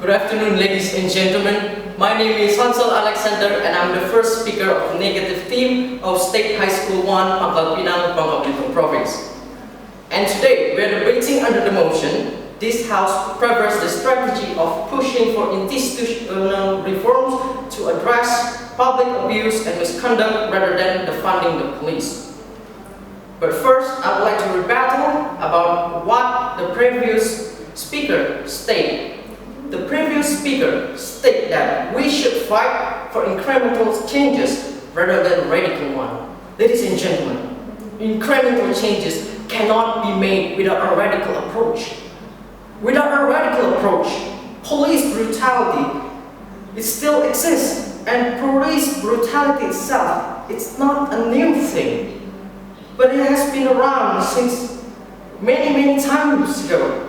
Good afternoon, ladies and gentlemen. My name is Hansel Alexander, and I'm the first speaker of the negative team of State High School 1, Pangkal Pinang, Bangka Belitung Province. And today, we are debating under the motion, this House prefers the strategy of pushing for institutional reforms to address public abuse and misconduct rather than defunding the police. But first, I would like to rebuttal about what the previous speaker stated. The previous speaker stated that we should fight for incremental changes rather than radical ones. Ladies and gentlemen, incremental changes cannot be made without a radical approach. Without a radical approach, police brutality it still exists, and police brutality itself is not a new thing. But it has been around since many times ago.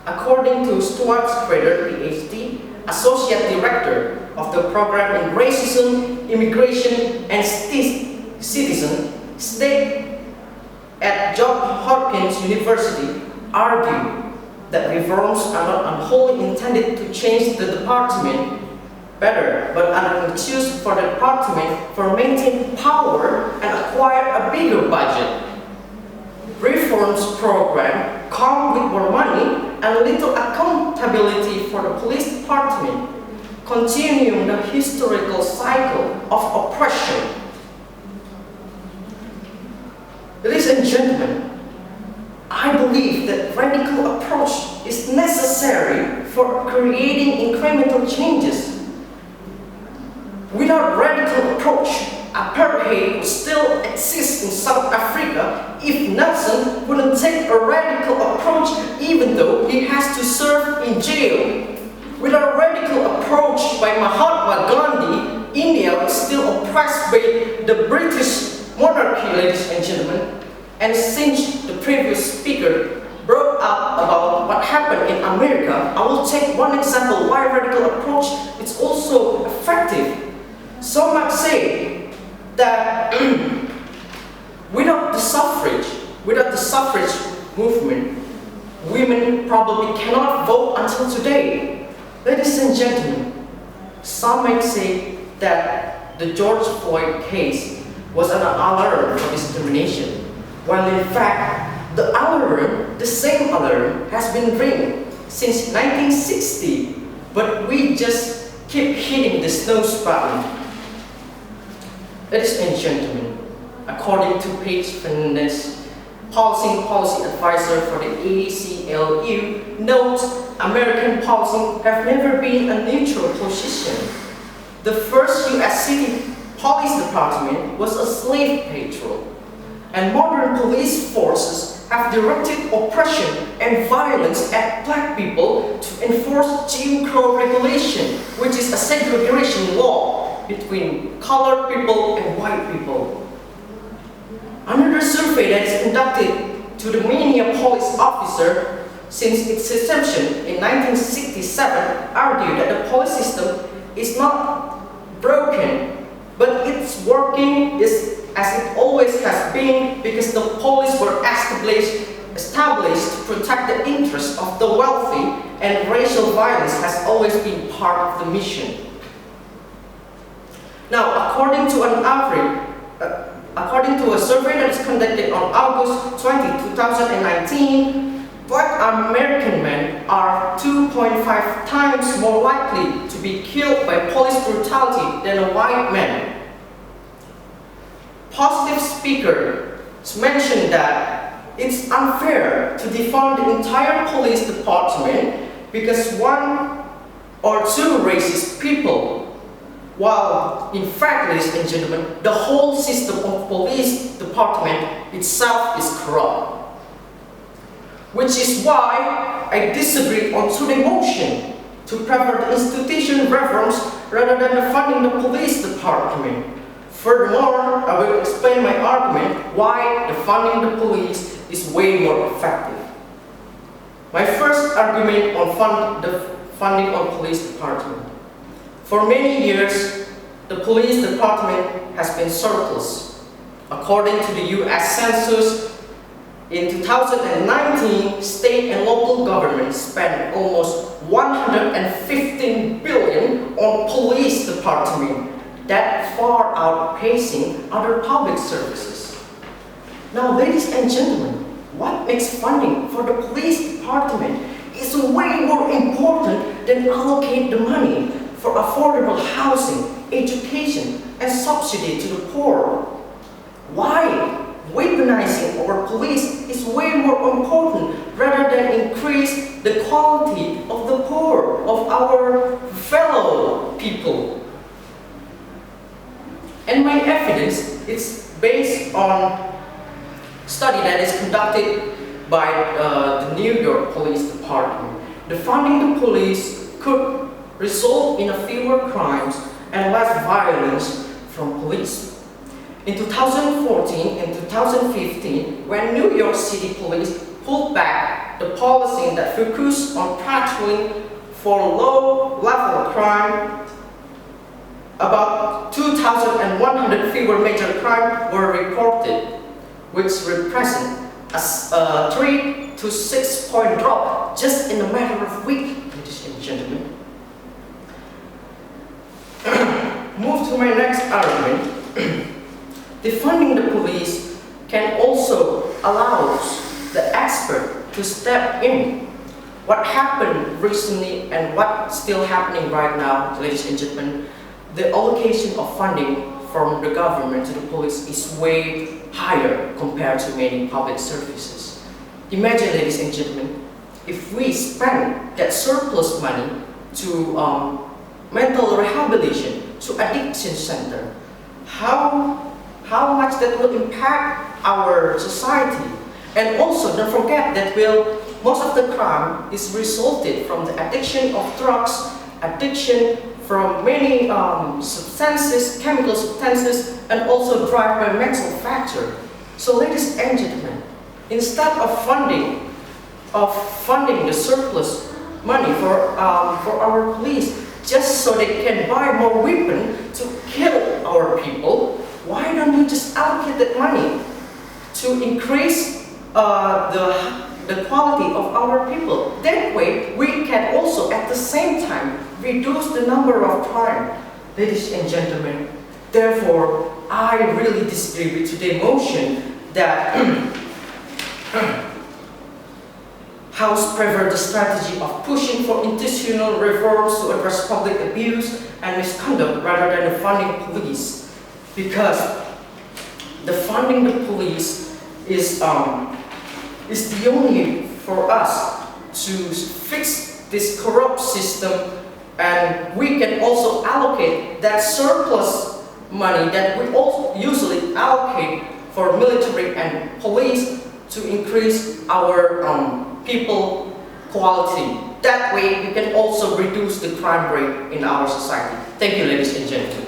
According to Stuart Schrader, PhD, Associate Director of the Program in Racism, Immigration, and Citizen State at Johns Hopkins University, argued that reforms are not wholly intended to change the department better, but are used for the department for maintaining power and acquire a bigger budget. Reforms program come with more money and little accountability for the police department, continuing the historical cycle of oppression. Ladies and gentlemen, I believe that radical approach is necessary for creating incremental changes. Without radical approach, apartheid would still exist in South Africa if Nelson wouldn't take a radical approach even though he has to serve in jail. Without a radical approach by Mahatma Gandhi, India was still oppressed by the British monarchy, ladies and gentlemen. And since the previous speaker brought up about what happened in America, I will take one example why radical approach is also effective. Some might say that without the suffrage movement, women probably cannot vote until today. Ladies and gentlemen, some might say that the George Floyd case was an alarm for discrimination, while in fact, the same alarm has been ringing since 1960, but we just keep hitting the snooze button. Ladies and gentlemen, according to Paige Fernandez, policy advisor for the ACLU, notes American policy have never been a neutral position. The first U.S. city police department was a slave patrol, and modern police forces have directed oppression and violence at black people to enforce Jim Crow regulation, which is a segregation law between colored people and white people. Another survey that is conducted to the Minneapolis officer since its inception in 1967 argued that the police system is not broken, but it's working as it always has been because the police were established to protect the interests of the wealthy, and racial violence has always been part of the mission. Now, according to a survey that is conducted on August 20, 2019, black American men are 2.5 times more likely to be killed by police brutality than a white man. Positive speakers mentioned that it's unfair to defund the entire police department because one or two racist people, while in fact, ladies and gentlemen, the whole system of police department itself is corrupt. Which is why I disagree on today's motion to prefer the institution reforms rather than defunding the police department. Furthermore, I will explain my argument why defunding the police is way more effective. My first argument on the funding of police department. For many years, the police department has been surplus. According to the U.S. Census, in 2019, state and local governments spent almost $100 615 billion on police department, that far outpacing other public services. Now, ladies and gentlemen, what makes funding for the police department is way more important than allocate the money for affordable housing, education, and subsidy to the poor. Why? Weaponizing our police is way more important rather than increase the quality of the poor, of our fellow people. And my evidence is based on study that is conducted by the New York Police Department. Defunding the police could result in fewer crimes and less violence from police. In 2014 and 2015, when New York City Police pulled back the policy that focused on patrolling for low-level crime, about 2,100 fewer major crimes were reported, which represent a 3 to 6 point drop just in a matter of weeks, ladies and gentlemen. Move to my next argument. Defunding the police can also allow the expert to step in. What happened recently and what's still happening right now, ladies and gentlemen, the allocation of funding from the government to the police is way higher compared to many public services. Imagine, ladies and gentlemen, if we spend that surplus money to mental rehabilitation, to addiction center, how much that will impact our society. And also, don't forget that most of the crime is resulted from the addiction of drugs, addiction from many substances, chemical substances, and also driven by mental factor. So, ladies and gentlemen, instead of funding the surplus money for our police, just so they can buy more weapons to kill our people, why don't we just allocate that money to increase the quality of our people? That way, we can also at the same time reduce the number of crime. Ladies and gentlemen, therefore, I really disagree with today's motion that House prefer the strategy of pushing for institutional reforms to address public abuse and misconduct rather than the funding police, because the funding the police is the only for us to fix this corrupt system, and we can also allocate that surplus money that we also usually allocate for military and police to increase our people quality. That way we can also reduce the crime rate in our society. Thank you, ladies and gentlemen.